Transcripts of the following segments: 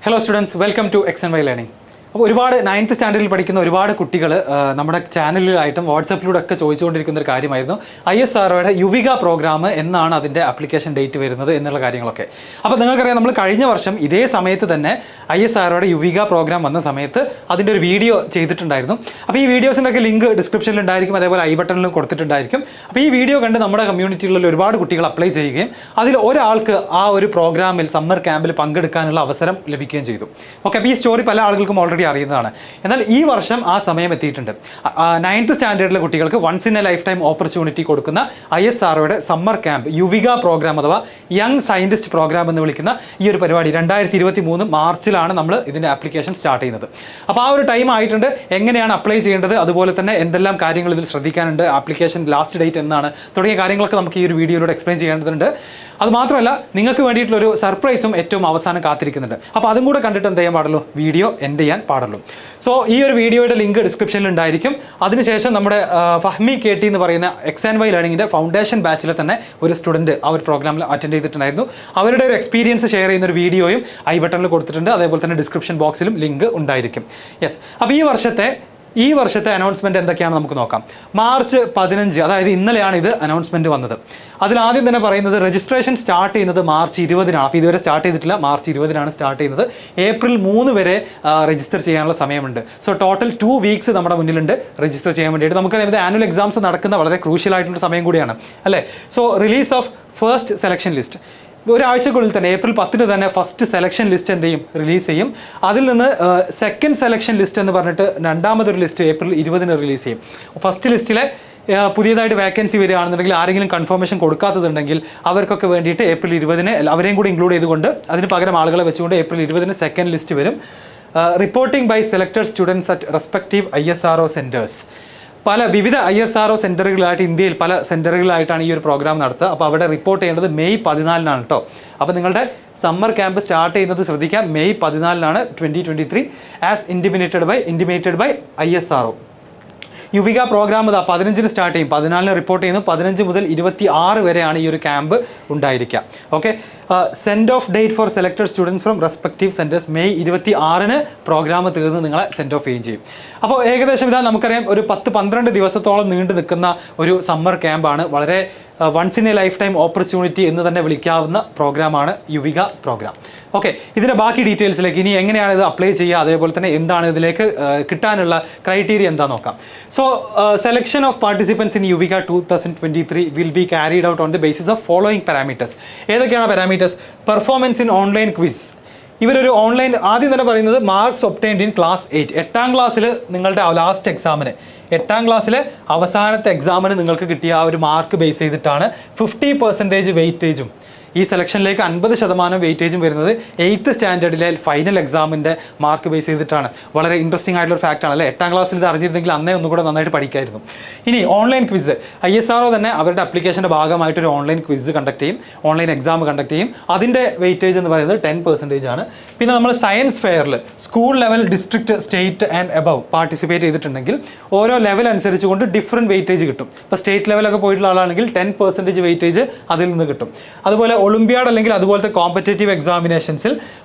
Hello students, welcome to XandY Learning. അപ്പോൾ ഒരുപാട് 9th സ്റ്റാൻഡേർഡിൽ പഠിക്കുന്ന ഒരുപാട് കുട്ടികൾ നമ്മുടെ ചാനലിലായിട്ടും വാട്സാപ്പിലൂടെ ഒക്കെ ചോദിച്ചുകൊണ്ടിരിക്കുന്ന ഒരു കാര്യമായിരുന്നു ISROയുടെ യുവിക പ്രോഗ്രാം എന്നാണ് അതിൻ്റെ ആപ്ലിക്കേഷൻ ഡേറ്റ് വരുന്നത് എന്നുള്ള കാര്യങ്ങളൊക്കെ. അപ്പോൾ നിങ്ങൾക്കറിയാം, നമ്മൾ കഴിഞ്ഞ വർഷം ഇതേ സമയത്ത് തന്നെ ISROയുടെ യുവിക പ്രോഗ്രാം വന്ന സമയത്ത് അതിൻ്റെ ഒരു വീഡിയോ ചെയ്തിട്ടുണ്ടായിരുന്നു. അപ്പോൾ ഈ വീഡിയോസിൻ്റെ ഒക്കെ ലിങ്ക് ഡിസ്ക്രിപ്ഷനിൽ ഉണ്ടായിരിക്കും, അതേപോലെ ഐ ബട്ടണിലും കൊടുത്തിട്ടുണ്ടായിരിക്കും. അപ്പോൾ ഈ വീഡിയോ കണ്ട് നമ്മുടെ കമ്മ്യൂണിറ്റിയിലുള്ള ഒരുപാട് കുട്ടികൾ അപ്ലൈ ചെയ്യുകയും അതിൽ ഒരാൾക്ക് ആ ഒരു പ്രോഗ്രാമിൽ സമ്മർ ക്യാമ്പിൽ പങ്കെടുക്കാനുള്ള അവസരം ലഭിക്കുകയും ചെയ്തു. ഓക്കെ, അപ്പോൾ ഈ സ്റ്റോറി പല ആളുകൾക്കും ഓൾറെഡി അറിയുന്നതാണ്. എന്നാൽ ഈ വർഷം ആ സമയം എത്തിയിട്ടുണ്ട്. 9th സ്റ്റാൻഡേർഡിലെ കുട്ടികൾക്ക് once in a life time opportunity കൊടുക്കുന്ന ISROയുടെ സമ്മർ ക്യാമ്പ് യുവിക പ്രോഗ്രാം അഥവാ യങ് സയൻറ്റിസ്റ്റ് പ്രോഗ്രാം എന്ന് വിളിക്കുന്ന ഈ ഒരു പരിപാടി 2023 മാർച്ചിലാണ് നമ്മൾ ഇതിൻ്റെ ആപ്ലിക്കേഷൻ സ്റ്റാർട്ട് ചെയ്യുന്നത്. അപ്പോൾ ആ ഒരു ടൈം ആയിട്ടുണ്ട്. എങ്ങനെയാണ് അപ്ലൈ ചെയ്യേണ്ടത്, അതുപോലെ തന്നെ എന്തെല്ലാം കാര്യങ്ങൾ ഇതിൽ ശ്രദ്ധിക്കാനുണ്ട്, ആപ്ലിക്കേഷൻ ലാസ്റ്റ് ഡേറ്റ് എന്നാണ് തുടങ്ങിയ കാര്യങ്ങളൊക്കെ നമുക്ക് ഈ ഒരു വീഡിയോയിലൂടെ എക്സ്പ്ലെയിൻ ചെയ്യേണ്ടതുണ്ട്. അതുമാത്രമല്ല, നിങ്ങൾക്ക് വേണ്ടിയിട്ടുള്ളൊരു സർപ്രൈസും ഏറ്റവും അവസാനം കാത്തിരിക്കുന്നുണ്ട്. അപ്പോൾ അതും കൂടെ കണ്ടിട്ട് എന്ത് ചെയ്യാൻ പാടുള്ളൂ, വീഡിയോ എൻഡ് ചെയ്യാൻ പാടുള്ളൂ. സോ ഈ ഒരു വീഡിയോയുടെ ലിങ്ക് ഡിസ്ക്രിപ്ഷനിൽ ഉണ്ടായിരിക്കും. അതിനുശേഷം നമ്മുടെ ഫഹ്മി KT എന്ന് പറയുന്ന XandY ലേണിംഗിൻ്റെ ഫൗണ്ടേഷൻ ബാച്ചിലെ തന്നെ ഒരു സ്റ്റുഡൻറ്റ് ആ ഒരു പ്രോഗ്രാമിൽ അറ്റൻഡ് ചെയ്തിട്ടുണ്ടായിരുന്നു. അവരുടെ ഒരു എക്സ്പീരിയൻസ് ഷെയർ ചെയ്യുന്ന ഒരു വീഡിയോയും ഐ ബട്ടണിൽ കൊടുത്തിട്ടുണ്ട്. അതേപോലെ തന്നെ ഡിസ്ക്രിപ്ഷൻ ബോക്സിലും ലിങ്ക് ഉണ്ടായിരിക്കും. യെസ്, അപ്പോൾ ഈ വർഷത്തെ അനൗൺസ്മെൻറ്റ് എന്തൊക്കെയാണ് നമുക്ക് നോക്കാം. മാർച്ച് 15, അതായത് ഇന്നലെയാണ് ഇത് അനൗൺസ്മെൻറ്റ് വന്നത്. അതിലാദ്യം തന്നെ പറയുന്നത് രജിസ്ട്രേഷൻ സ്റ്റാർട്ട് ചെയ്യുന്നത് മാർച്ച് 20-നാണ്. അപ്പോൾ ഇതുവരെ സ്റ്റാർട്ട് ചെയ്തിട്ടില്ല, മാർച്ച് 20-നാണ് സ്റ്റാർട്ട് ചെയ്യുന്നത്. ഏപ്രിൽ 3 വരെ രജിസ്റ്റർ ചെയ്യാനുള്ള സമയമുണ്ട്. സോ ടോട്ടൽ 2 വീക്സ് നമ്മുടെ മുന്നിലുണ്ട് രജിസ്റ്റർ ചെയ്യാൻ വേണ്ടിയിട്ട്. നമുക്കറിയാം, ആനുവൽ എക്സാംസ് നടക്കുന്ന വളരെ ക്രൂഷ്യൽ ആയിട്ടുള്ള സമയം കൂടിയാണ് അല്ലേ. So release of first selection list ഒരാഴ്ചക്കുള്ളിൽ തന്നെ ഏപ്രിൽ 10 തന്നെ ഫസ്റ്റ് സെലക്ഷൻ ലിസ്റ്റ് എന്ത് ചെയ്യും, റിലീസ് ചെയ്യും. അതിൽ നിന്ന് സെക്കൻഡ് സെലക്ഷൻ ലിസ്റ്റ് എന്ന് പറഞ്ഞിട്ട് രണ്ടാമതൊരു ലിസ്റ്റ് ഏപ്രിൽ 20 റിലീസ് ചെയ്യും. ഫസ്റ്റ് ലിസ്റ്റിലെ പുതിയതായിട്ട് വേക്കൻസി വരികയാണെന്നുണ്ടെങ്കിൽ ആരെങ്കിലും കൺഫർമേഷൻ കൊടുക്കാത്തതുണ്ടെങ്കിൽ അവർക്കൊക്കെ വേണ്ടിയിട്ട് ഏപ്രിൽ 20 അവരെയും കൂടി ഇൻക്ലൂഡ് ചെയ്തുകൊണ്ട് അതിന് പകരം ആളുകളെ വെച്ചുകൊണ്ട് ഏപ്രിൽ 20 സെക്കൻഡ് ലിസ്റ്റ് വരും. Reporting by selected students at respective ISRO centres. വിവിധ ISRO സെൻറ്ററുകളായിട്ട് ഇന്ത്യയിൽ പല സെൻറ്ററുകളായിട്ടാണ് ഈ ഒരു പ്രോഗ്രാം നടത്തുക. അപ്പോൾ അവിടെ റിപ്പോർട്ട് ചെയ്യേണ്ടത് മെയ് 14-നാണ് കേട്ടോ. അപ്പോൾ നിങ്ങളുടെ സമ്മർ ക്യാമ്പ് സ്റ്റാർട്ട് ചെയ്യുന്നത് ശ്രദ്ധിക്കാം, മെയ് 14-നാണ് 2023 as intimated by ISRO. Yuvika program 15-ന് സ്റ്റാർട്ട് ചെയ്യും, 14-ന് റിപ്പോർട്ട് ചെയ്യുന്നു. 15 മുതൽ 26 വരെയാണ് ഈ ഒരു ക്യാമ്പ് ഉണ്ടായിരിക്കുക. Okay, send off date for selected students from respective centres May 26-ന് പ്രോഗ്രാം തീർന്ന് നിങ്ങളെ സെൻഡ് ഓഫ് ചെയ്യും. അപ്പോൾ ഏകദേശം നമുക്കറിയാം, ഒരു 10-12 ദിവസത്തോളം നീണ്ടു നിൽക്കുന്ന ഒരു സമ്മർ ക്യാമ്പാണ്. വളരെ once in a life time opportunity എന്ന് തന്നെ വിളിക്കാവുന്ന പ്രോഗ്രാമാണ് യുവിക പ്രോഗ്രാം. ഓക്കെ, ഇതിൻ്റെ ബാക്കി ഡീറ്റെയിൽസിലേക്ക് ഇനി എങ്ങനെയാണ് ഇത് അപ്ലൈ ചെയ്യുക, അതേപോലെ തന്നെ എന്താണ് ഇതിലേക്ക് കിട്ടാനുള്ള ക്രൈറ്റീരിയ എന്താ നോക്കാം. So selection of participants in Yuvika 2023 will be carried out on the basis of following parameters. ഏതൊക്കെയാണ് parameters? Performance in online quiz. ഇവരൊരു ഓൺലൈൻ, ആദ്യം തന്നെ പറയുന്നത് മാർക്സ് ഒബ്റ്റൈൻഡ് ഇൻ ക്ലാസ് 8. 8ാം ക്ലാസ്സിൽ നിങ്ങളുടെ ലാസ്റ്റ് എക്സാമിന്, 8ാം ക്ലാസ്സിലെ അവസാനത്തെ എക്സാമിന് നിങ്ങൾക്ക് കിട്ടിയ ആ ഒരു മാർക്ക് ബേസ് ചെയ്തിട്ടാണ് 50% വെയിറ്റേജും ഈ സെലക്ഷനിലേക്ക് 50% വെയിറ്റേജും വരുന്നത് 8th സ്റ്റാൻഡേർഡിലെ ഫൈനൽ എക്സാമിൻ്റെ മാർക്ക് ബേസ് ചെയ്തിട്ടാണ്. വളരെ ഇൻട്രസ്റ്റിംഗ് ആയിട്ടുള്ള ഒരു ഫാക്റ്റാണ് അല്ലേ. 8ാം ക്ലാസ്സിൽ ഇത് അറിഞ്ഞിരുന്നെങ്കിൽ അന്നേ ഒന്നുകൂടെ നന്നായിട്ട് പഠിക്കായിരുന്നു. ഇനി ഓൺലൈൻ ക്വിസ്. ISRO തന്നെ അവരുടെ അപ്ലിക്കേഷൻ്റെ ഭാഗമായിട്ടൊരു ഓൺലൈൻ ക്വിസ് കണ്ടക്ട് ചെയ്യും, ഓൺലൈൻ എക്സാം കണ്ടക്ട് ചെയ്യും. അതിൻ്റെ വെയിറ്റേജ് എന്ന് പറയുന്നത് 10% ആണ്. പിന്നെ നമ്മൾ സയൻസ് ഫെയറിൽ school level, district, state and above participate ചെയ്തിട്ടുണ്ടെങ്കിൽ ഓരോ ലെവൽ അനുസരിച്ചുകൊണ്ട് ഡിഫറെൻറ്റ് വെയിറ്റേജ് കിട്ടും. ഇപ്പോൾ സ്റ്റേറ്റ് ലെവലൊക്കെ പോയിട്ടുള്ള ആളാണെങ്കിൽ 10% വെയിറ്റേജ് അതിൽ നിന്ന് കിട്ടും. അതുപോലെ ഒളിമ്പ്യാഡ് അല്ലെങ്കിൽ അതുപോലത്തെ കോമ്പറ്റേറ്റീവ് എക്സാമിനേഷൻസിൽ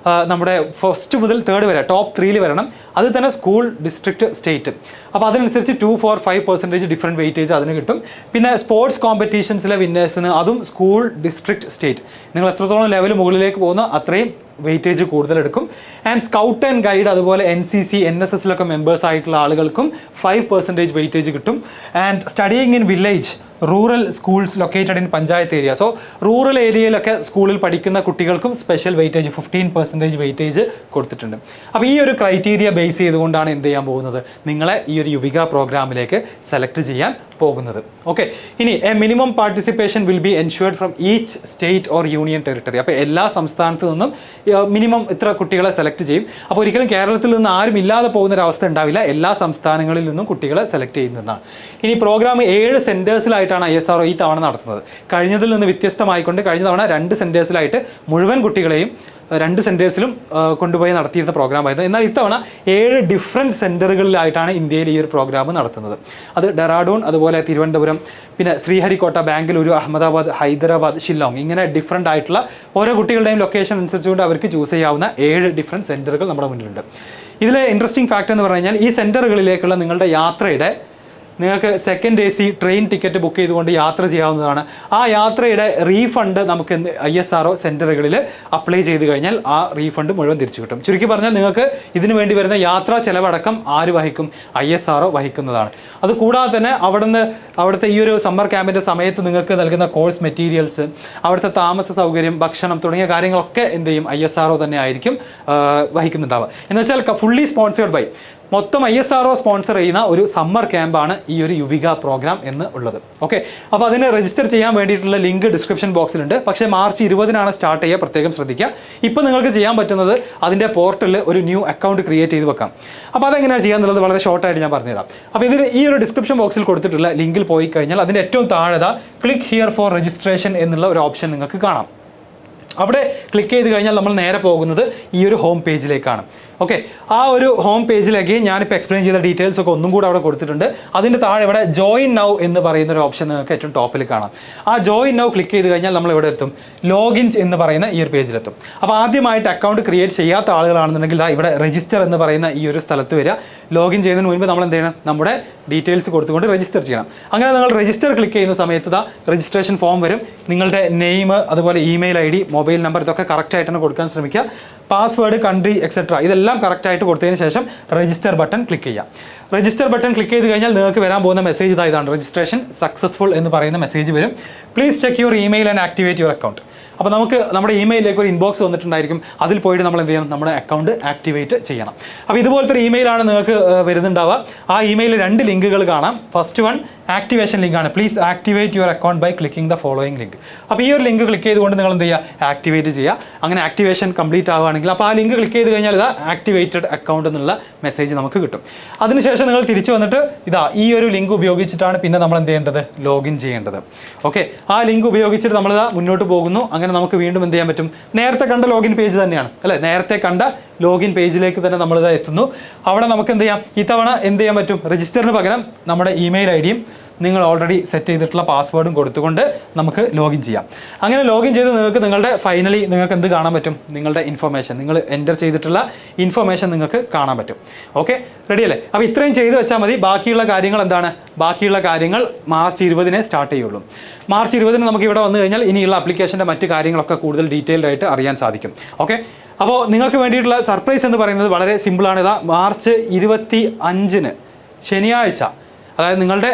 നമ്മുടെ 1st മുതൽ 3rd വരെ ടോപ്പ് 3 വരണം. അത് തന്നെ സ്കൂൾ, ഡിസ്ട്രിക്ട്, സ്റ്റേറ്റ്. അപ്പോൾ അതിനനുസരിച്ച് 2, 4, 5% ഡിഫറെൻറ്റ് വെയിറ്റേജ് അതിന് കിട്ടും. പിന്നെ സ്പോർട്സ് കോമ്പറ്റീഷൻസിലെ വിന്നേഴ്സിന് അതും സ്കൂൾ, ഡിസ്ട്രിക്ട്, സ്റ്റേറ്റ്. നിങ്ങൾ എത്രത്തോളം ലെവൽ മുകളിലേക്ക് പോകുന്ന അത്രയും വെയിറ്റേജ് കൂടുതലെടുക്കും. ആൻഡ് സ്കൗട്ട് ആൻഡ് ഗൈഡ്, അതുപോലെ NCC, NSSലൊക്കെ മെമ്പേഴ്സ് ആയിട്ടുള്ള ആളുകൾക്കും 5% വെയിറ്റേജ് കിട്ടും. And studying in village, rural schools located in panchayat area. So rural ഏരിയയിലൊക്കെ സ്കൂളിൽ പഠിക്കുന്ന കുട്ടികൾക്കും സ്പെഷ്യൽ വെയിറ്റേജ് 15% വെയിറ്റേജ് കൊടുത്തിട്ടുണ്ട്. അപ്പോൾ ഈ ഒരു ക്രൈറ്റീരിയ ബേസ് ചെയ്തുകൊണ്ടാണ് എന്ത് ചെയ്യാൻ പോകുന്നത്, നിങ്ങളെ ഈ ഒരു യുവിക പ്രോഗ്രാമിലേക്ക് സെലക്ട് ചെയ്യാൻ പോകുന്നത്. ഓക്കെ, ഇനി A minimum participation will be ensured from each state or union territory. അപ്പോൾ എല്ലാ സംസ്ഥാനത്തു നിന്നും മിനിമം ഇത്ര കുട്ടികളെ സെലക്ട് ചെയ്യും. അപ്പോൾ ഒരിക്കലും കേരളത്തിൽ നിന്ന് ആരും ഇല്ലാതെ പോകുന്നൊരവസ്ഥ ഉണ്ടാവില്ല, എല്ലാ സംസ്ഥാനങ്ങളിൽ നിന്നും കുട്ടികളെ സെലക്ട് ചെയ്യുന്നതാണ്. ഇനി പ്രോഗ്രാം 7 സെൻറ്റേഴ്സിലായിട്ടാണ് ISRO ഈ തവണ നടത്തുന്നത്. കഴിഞ്ഞതിൽ നിന്ന് വ്യത്യസ്തമായിക്കൊണ്ട് കഴിഞ്ഞ തവണ 2 സെൻറ്റേഴ്സിലായിട്ട് മുഴുവൻ കുട്ടികളെയും 2 സെൻറ്റേഴ്സിലും കൊണ്ടുപോയി നടത്തിയിരുന്ന പ്രോഗ്രാമായിരുന്നു. എന്നാൽ ഇത്തവണ 7 ഡിഫറെൻറ്റ് സെൻറ്ററുകളിലായിട്ടാണ് ഇന്ത്യയിൽ ഈ ഒരു പ്രോഗ്രാം നടത്തുന്നത്. അത് ഡെറാഡൂൺ, അതുപോലെ തിരുവനന്തപുരം, പിന്നെ ശ്രീഹരിക്കോട്ട, ബാംഗ്ലൂരു, അഹമ്മദാബാദ്, ഹൈദരാബാദ്, ഷില്ലോങ്, ഇങ്ങനെ ഡിഫറെൻ്റ് ആയിട്ടുള്ള ഓരോ കുട്ടികളുടെയും ലൊക്കേഷൻ അനുസരിച്ചുകൊണ്ട് അവർക്ക് ചൂസ് ചെയ്യാവുന്ന 7 ഡിഫറെൻറ്റ് സെൻറ്ററുകൾ നമ്മുടെ മുന്നിലുണ്ട്. ഇതിലെ ഇൻട്രസ്റ്റിംഗ് ഫാക്റ്റ് എന്ന് പറഞ്ഞു കഴിഞ്ഞാൽ ഈ സെൻറ്ററുകളിലേക്കുള്ള നിങ്ങളുടെ യാത്രയുടെ നിങ്ങൾക്ക് second AC train ticket book ചെയ്തുകൊണ്ട് യാത്ര ചെയ്യാവുന്നതാണ്. ആ യാത്രയുടെ റീഫണ്ട് നമുക്ക് ISRO സെൻറ്ററുകളിൽ അപ്ലൈ ചെയ്ത് കഴിഞ്ഞാൽ ആ റീഫണ്ട് മുഴുവൻ തിരിച്ചു കിട്ടും. ചുരുക്കി പറഞ്ഞാൽ നിങ്ങൾക്ക് ഇതിനു വേണ്ടി വരുന്ന യാത്രാ ചെലവടക്കം ആര് വഹിക്കും? ISRO വഹിക്കുന്നതാണ്. അതുകൂടാതെ തന്നെ അവിടുത്തെ ഈ ഒരു സമ്മർ ക്യാമ്പിൻ്റെ സമയത്ത് നിങ്ങൾക്ക് നൽകുന്ന കോഴ്സ് മെറ്റീരിയൽസ്, അവിടുത്തെ താമസ സൗകര്യം, ഭക്ഷണം തുടങ്ങിയ കാര്യങ്ങളൊക്കെ എന്ത് ചെയ്യും? ISRO തന്നെ ആയിരിക്കും വഹിക്കുന്നുണ്ടാവുക. എന്ന് വെച്ചാൽ ഫുള്ളി സ്പോൺസേർഡ് ബൈ, മൊത്തം ISRO സ്പോൺസർ ചെയ്യുന്ന ഒരു സമ്മർ ക്യാമ്പാണ് ഈ ഒരു യുവിക പ്രോഗ്രാം എന്ന് ഉള്ളത്. ഓക്കെ, അപ്പോൾ അതിന് രജിസ്റ്റർ ചെയ്യാൻ വേണ്ടിയിട്ടുള്ള ലിങ്ക് ഡിസ്ക്രിപ്ഷൻ ബോക്സിലുണ്ട്. പക്ഷേ മാർച്ച് 20-നാണ് സ്റ്റാർട്ട് ചെയ്യുക, പ്രത്യേകം ശ്രദ്ധിക്കുക. ഇപ്പോൾ നിങ്ങൾക്ക് ചെയ്യാൻ പറ്റുന്നത് അതിൻ്റെ പോർട്ടലിൽ ഒരു ന്യൂ അക്കൗണ്ട് ക്രിയേറ്റ് ചെയ്ത് വെക്കാം. അപ്പോൾ അതെങ്ങനെയാണ് ചെയ്യാന്നുള്ളത് വളരെ ഷോർട്ടായിട്ട് ഞാൻ പറഞ്ഞുതരാം. അപ്പോൾ ഇതിന് ഈ ഒരു ഡിസ്ക്രിപ്ഷൻ ബോക്സിൽ കൊടുത്തിട്ടുള്ള ലിങ്കിൽ പോയി കഴിഞ്ഞാൽ അതിൻ്റെ ഏറ്റവും താഴെ ക്ലിക്ക് ഹിയർ ഫോർ രജിസ്ട്രേഷൻ എന്നുള്ള ഒരു ഓപ്ഷൻ നിങ്ങൾക്ക് കാണാം. അവിടെ ക്ലിക്ക് ചെയ്ത് കഴിഞ്ഞാൽ നമ്മൾ നേരെ പോകുന്നത് ഈ ഒരു ഹോം പേജിലേക്കാണ്. ഓക്കെ, ആ ഒരു ഹോം പേജിലേക്ക് ഞാനിപ്പോൾ എക്സ്പ്ലെയിൻ ചെയ്ത ഡീറ്റെയിൽസ് ഒക്കെ ഒന്നും കൂടെ അവിടെ കൊടുത്തിട്ടുണ്ട്. അതിൻ്റെ താഴെ ഇവിടെ ജോയിൻ നൗ എന്ന് പറയുന്ന ഒരു ഓപ്ഷൻ നിങ്ങൾക്ക് ഏറ്റവും ടോപ്പിൽ കാണാം. ആ ജോയിൻ നൗ ക്ലിക്ക് ചെയ്ത് കഴിഞ്ഞാൽ നമ്മൾ ഇവിടെ എത്തും, ലോഗിൻ എന്ന് പറയുന്ന ഈ ഒരു പേജിലെത്തും. അപ്പോൾ ആദ്യമായിട്ട് അക്കൗണ്ട് ക്രിയേറ്റ് ചെയ്യാത്ത ആളുകളാണെന്നുണ്ടെങ്കിൽ ഇവിടെ രജിസ്റ്റർ എന്ന് പറയുന്ന ഈ ഒരു സ്ഥലത്ത് വരിക. ലോഗിൻ ചെയ്യുന്നതിന് മുൻപ് നമ്മൾ എന്ത് ചെയ്യണം? നമ്മുടെ ഡീറ്റെയിൽസ് കൊടുത്തുകൊണ്ട് രജിസ്റ്റർ ചെയ്യണം. അങ്ങനെ നിങ്ങൾ രജിസ്റ്റർ ക്ലിക്ക് ചെയ്യുന്ന സമയത്ത് രജിസ്ട്രേഷൻ ഫോം വരും. നിങ്ങളുടെ നെയിം, അതുപോലെ ഇമെയിൽ ID, മൊബൈൽ നമ്പർ, ഇതൊക്കെ കറക്റ്റായിട്ട് തന്നെ കൊടുക്കാൻ ശ്രമിക്കുക. പാസ്വേഡ്, കൺട്രി, എക്സെട്ര ഇതെല്ലാം കറക്റ്റായിട്ട് കൊടുത്തതിന് ശേഷം രജിസ്റ്റർ ബട്ടൺ ക്ലിക്ക് ചെയ്യാം. രജിസ്റ്റർ ബട്ടൺ ക്ലിക്ക് ചെയ്ത് കഴിഞ്ഞാൽ നിങ്ങൾക്ക് വരാൻ പോകുന്ന മെസ്സേജ് ഇതാണ്, രജിസ്ട്രേഷൻ സക്സസ്ഫുൾ എന്ന് പറയുന്ന മെസ്സേജ് വരും. Please check your email and activate your account. അപ്പോൾ നമുക്ക് നമ്മുടെ ഇമെയിലേക്ക് ഒരു ഇൻബോക്സ് വന്നിട്ടുണ്ടായിരിക്കും. അതിൽ പോയിട്ട് നമ്മൾ എന്ത് ചെയ്യണം? നമ്മുടെ അക്കൗണ്ട് ആക്ടിവേറ്റ് ചെയ്യണം. അപ്പോൾ ഇതുപോലത്തെ ഒരു ഇമെയിലാണ് നിങ്ങൾക്ക് വരുന്നുണ്ടാവുക. ആ ഇമെയിലിൽ 2 ലിങ്കുകൾ കാണാം. ഫസ്റ്റ് വൺ ആക്ടിവേഷൻ ലിങ്കാണ്. Please activate your account by clicking the following link. അപ്പോൾ ഈ ഒരു ലിങ്ക് ക്ലിക്ക് ചെയ്തുകൊണ്ട് നിങ്ങൾ എന്ത് ചെയ്യുക? ആക്ടിവേറ്റ് ചെയ്യുക. അങ്ങനെ ആക്ടിവേഷൻ കംപ്ലീറ്റ് ആവുകയാണെങ്കിൽ അപ്പോൾ ആ ലിങ്ക് ക്ലിക്ക് ചെയ്ത് കഴിഞ്ഞാൽ ഇതാ ആക്ടിവേറ്റഡ് അക്കൗണ്ട് എന്നുള്ള മെസ്സേജ് നമുക്ക് കിട്ടും. അതിനുശേഷം നിങ്ങൾ തിരിച്ച് വന്നിട്ട് ഈ ഒരു ലിങ്ക് ഉപയോഗിച്ചിട്ടാണ് പിന്നെ നമ്മൾ എന്ത് ചെയ്യേണ്ടത്? ലോഗിൻ ചെയ്യേണ്ടത്. ഓക്കെ, ആ ലിങ്ക് ഉപയോഗിച്ചിട്ട് നമ്മളിതാ മുന്നോട്ട് പോകുന്നു. അങ്ങനെ നമുക്ക് വീണ്ടും എന്ത് ചെയ്യാൻ പറ്റും? നേരത്തെ കണ്ട ലോഗിൻ പേജ് തന്നെയാണ് അല്ലേ? നേരത്തെ കണ്ട ലോഗിൻ പേജിലേക്ക് തന്നെ നമ്മളിതാ എത്തുന്നു. അവിടെ നമുക്ക് എന്ത് ചെയ്യാം? ഇത്തവണ എന്ത് ചെയ്യാൻ പറ്റും? രജിസ്റ്ററിന് പകരം നമ്മുടെ ഇമെയിൽ IDയും നിങ്ങൾ ഓൾറെഡി സെറ്റ് ചെയ്തിട്ടുള്ള പാസ്വേഡും കൊടുത്തുകൊണ്ട് നമുക്ക് ലോഗിൻ ചെയ്യാം. അങ്ങനെ ലോഗിൻ ചെയ്ത് നിങ്ങൾക്ക് ഫൈനലി നിങ്ങൾക്ക് എന്ത് കാണാൻ പറ്റും? നിങ്ങളുടെ ഇൻഫർമേഷൻ, നിങ്ങൾ എൻ്റർ ചെയ്തിട്ടുള്ള ഇൻഫർമേഷൻ നിങ്ങൾക്ക് കാണാൻ പറ്റും. ഓക്കെ, റെഡി അല്ലേ? അപ്പോൾ ഇത്രയും ചെയ്ത് വെച്ചാൽ മതി. ബാക്കിയുള്ള കാര്യങ്ങൾ എന്താണ്? ബാക്കിയുള്ള കാര്യങ്ങൾ മാർച്ച് 20-ന് സ്റ്റാർട്ട് ചെയ്യുള്ളൂ. മാർച്ച് 20-ന് നമുക്ക് ഇവിടെ വന്നു കഴിഞ്ഞാൽ ഇനിയുള്ള ആപ്ലിക്കേഷൻ്റെ മറ്റ് കാര്യങ്ങളൊക്കെ കൂടുതൽ ഡീറ്റെയിൽഡ് ആയിട്ട് അറിയാൻ സാധിക്കും. ഓക്കെ, അപ്പോൾ നിങ്ങൾക്ക് വേണ്ടിയിട്ടുള്ള സർപ്രൈസ് എന്ന് പറയുന്നത് വളരെ സിമ്പിളാണ്. മാർച്ച് 25-ന് ശനിയാഴ്ച, അതായത് നിങ്ങളുടെ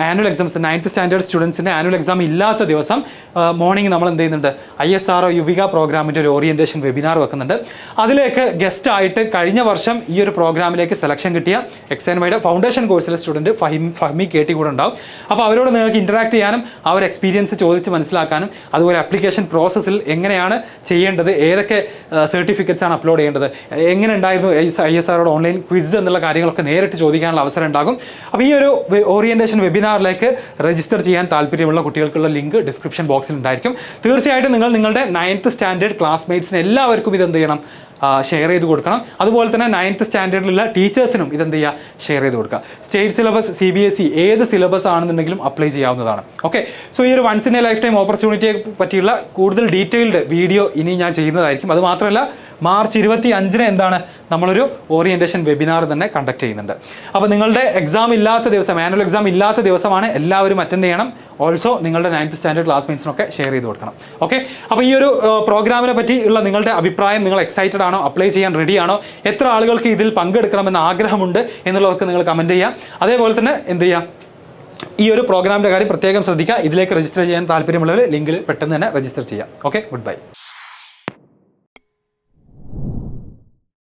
ആനുവൽ എക്സാംസ് 9th സ്റ്റാൻഡേർഡ് സ്റ്റുഡൻസിൻ്റെ ആനുവൽ എക്സാം ഇല്ലാത്ത ദിവസം മോർണിംഗ് നമ്മൾ എന്ത് ചെയ്യുന്നുണ്ട്? ISRO യുവിക പ്രോഗ്രാമിൻ്റെ ഒരു ഓറിയൻറ്റേഷൻ വെബിനാർ വെക്കുന്നുണ്ട്. അതിലേക്ക് ഗസ്റ്റ് ആയിട്ട് കഴിഞ്ഞ വർഷം ഈ ഒരു പ്രോഗ്രാമിലേക്ക് സെലക്ഷൻ കിട്ടിയ XandYയുടെ ഫൗണ്ടേഷൻ കോഴ്സിലെ സ്റ്റുഡൻറ്റ് ഫഹ്മി KT കൂടെ ഉണ്ടാവും. അപ്പോൾ അവരോട് നിങ്ങൾക്ക് ഇൻറ്ററാക്ട് ചെയ്യാനും ആ ഒരു എക്സ്പീരിയൻസ് ചോദിച്ച് മനസ്സിലാക്കാനും അതുപോലെ ആപ്ലിക്കേഷൻ പ്രോസസ്സിൽ എങ്ങനെയാണ് ചെയ്യേണ്ടത്, ഏതൊക്കെ സർട്ടിഫിക്കറ്റ്സ് ആണ് അപ്ലോഡ് ചെയ്യേണ്ടത്, എങ്ങനെ ഉണ്ടായിരുന്നു ISROയുടെ ഓൺലൈൻ ക്വിസ് എന്നുള്ള കാര്യങ്ങളൊക്കെ നേരിട്ട് ചോദിക്കാനുള്ള അവസരം ഉണ്ടാകും. അപ്പോൾ ഈ ഒരു ഓറിയൻറ്റേഷൻ വെബിനാറിലേക്ക് രജിസ്റ്റർ ചെയ്യാൻ താല്പര്യമുള്ള കുട്ടികൾക്കുള്ള ലിങ്ക് ഡിസ്ക്രിപ്ഷൻ ബോക്സിൽ ഉണ്ടായിരിക്കും. തീർച്ചയായിട്ടും നിങ്ങൾ നിങ്ങളുടെ 9th സ്റ്റാൻഡേർഡ് ക്ലാസ്മേറ്റ്സിന് എല്ലാവർക്കും ഇതെന്ത് ചെയ്യണം? ഷെയർ ചെയ്ത് കൊടുക്കണം. അതുപോലെ തന്നെ 9th സ്റ്റാൻഡേർഡിലുള്ള ടീച്ചേഴ്സിനും ഇതെന്ത് ചെയ്യുക? ഷെയർ ചെയ്ത് കൊടുക്കുക. സ്റ്റേറ്റ് സിലബസ്, CBSE ഏത് സിലബസ് ആണെന്നുണ്ടെങ്കിലും അപ്ലൈ ചെയ്യാവുന്നതാണ്. ഓക്കെ, സോ ഈ ഒരു once in a life time ഓപ്പർച്യൂണിറ്റിയെ പറ്റിയുള്ള കൂടുതൽ ഡീറ്റെയിൽഡ് വീഡിയോ ഇനി ഞാൻ ചെയ്യുന്നതായിരിക്കും. അത് മാത്രമല്ല മാർച്ച് 25-ന് എന്താണ്? നമ്മളൊരു ഓറിയൻറ്റേഷൻ വെബിനാർ തന്നെ കണ്ടക്ട് ചെയ്യുന്നുണ്ട്. അപ്പോൾ നിങ്ങളുടെ എക്സാം ഇല്ലാത്ത ദിവസം, ആനുവൽ എക്സാം ഇല്ലാത്ത ദിവസമാണ്, എല്ലാവരും അറ്റൻഡ് ചെയ്യണം. ഓൾസോ നിങ്ങളുടെ 9th സ്റ്റാൻഡേർഡ് ക്ലാസ്മേറ്റ്സിനൊക്കെ ഷെയർ ചെയ്ത് കൊടുക്കണം. ഓക്കെ, അപ്പോൾ ഈ ഒരു പ്രോഗ്രാമിനെ പറ്റിയുള്ള നിങ്ങളുടെ അഭിപ്രായം, നിങ്ങൾ എക്സൈറ്റഡ് ആണോ? അപ്ലൈ ചെയ്യാൻ റെഡി ആണോ? എത്ര ആളുകൾക്ക് ഇതിൽ പങ്കെടുക്കണമെന്ന് ആഗ്രഹമുണ്ട് എന്നുള്ളതൊക്കെ നിങ്ങൾ കമൻറ്റ് ചെയ്യാം. അതേപോലെ തന്നെ എന്ത് ചെയ്യാം? ഈ ഒരു പ്രോഗ്രാമിൻ്റെ കാര്യം പ്രത്യേകം ശ്രദ്ധിക്കുക. ഇതിലേക്ക് രജിസ്റ്റർ ചെയ്യാൻ താല്പര്യമുള്ളവർ ലിങ്കിൽ പെട്ടെന്ന് തന്നെ രജിസ്റ്റർ ചെയ്യാം. Okay, good bye.